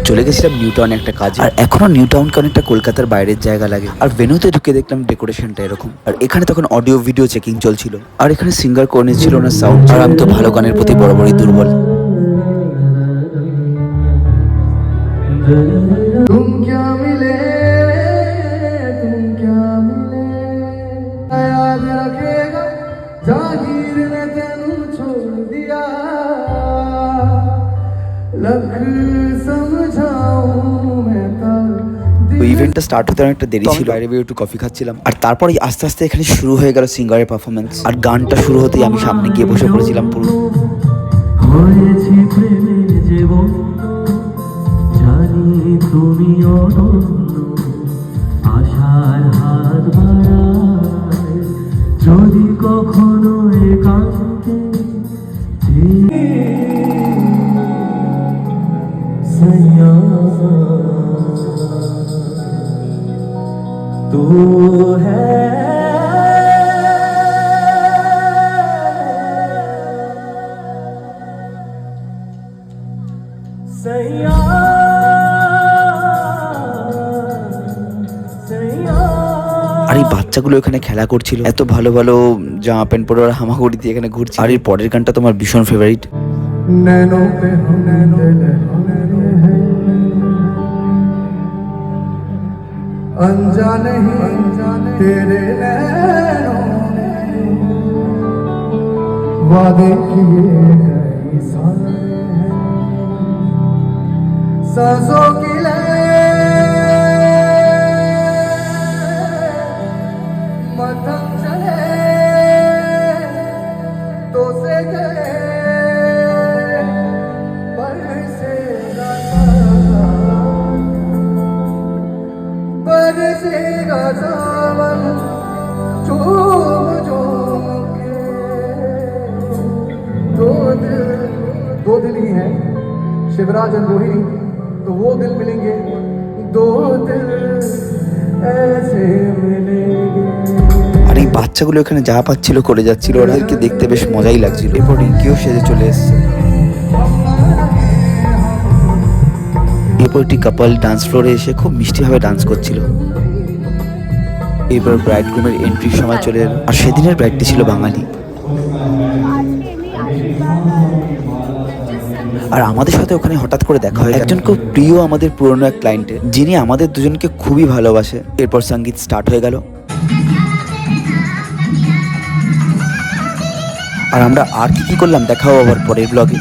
চলে গেছিলাম নিউ টাউনে একটা কাজে। আর এখনো নিউ টাউনকে অনেকটা কলকাতার বাইরের জায়গা লাগে। আর ভেন্যুতে ঢুকে দেখলাম ডেকোরেশনটা এরকম। আর এখানে তখন অডিও ভিডিও চেকিং চলছিল। আর এখানে সিঙ্গার করে নিচ্ছিল না সাউন্ড। আর আমি তো ভালো গানের প্রতি বরাবরই দুর্বল। तुम क्या मिले तुम क्या मिले याद रखेगा जागीर ने तेनू छोड़ दिया लख समझाऊं मैं तब তো ইভেন্টটা স্টার্ট হতে অনেকটা দেরি ছিল। বাইরে বেরিয়ে একটু কফি খাচ্ছিলাম। আর তারপরে আস্তে আস্তে এখানে শুরু হয়ে গেল সিঙ্গারের পারফরমেন্স। আর গানটা শুরু হতেই আমি সামনে গিয়ে বসে পড়েছিলাম পুরো। হয়েছি প্রেমের জীবন জানি তুমি অনন্য আশার হাত বাড়ায় যদি কখনো একান্তে সৈয়া तू है सैया আর এই বাচ্চাগুলো এখানে খেলা করছিল, এত ভালো ভালো জামা প্যান্ট পরে ওরা হামাগুড়ি দিয়ে এখানে ঘুরছে। আর এর পরের গানটা তোমার ভীষণ ফেভারিট। नैनों पे हम दिल हैं अनजाने ही तेरे नैनों ने वादे किए कई सारे हैं सांसों की ले मथम चले तो से गए बरसेगा सावन झूम झूम के दो दिल ही हैं शिवराज और रोहिणी तो वो दिल मिलेंगे दो दिल ऐसे मिलेंगे। আর এই বাচ্চাগুলো এখানে যা পাচ্ছিল করে যাচ্ছিল, ওদেরকে দেখতে বেশ মজাই লাগছিল। এরপর রিঙ্কিও সেজে চলে এসছে। এরপর একটি কাপল ডান্স ফ্লোরে এসে খুব মিষ্টিভাবে ডান্স করছিল। এরপর ব্রাইড গ্রুমের এন্ট্রির সময় চলে এলো। আর সেদিনের ব্রাইডটি ছিল বাঙালি। আর আমাদের সাথে ওখানে হঠাৎ করে দেখা হয় একজন খুব প্রিয় আমাদের পুরনো এক ক্লায়েন্টের, যিনি আমাদের দুজনকে খুবই ভালোবাসে। এরপর সঙ্গীত স্টার্ট হয়ে গেল। আর আমরা আর কি করলাম দেখাও আবার পরের ব্লগে।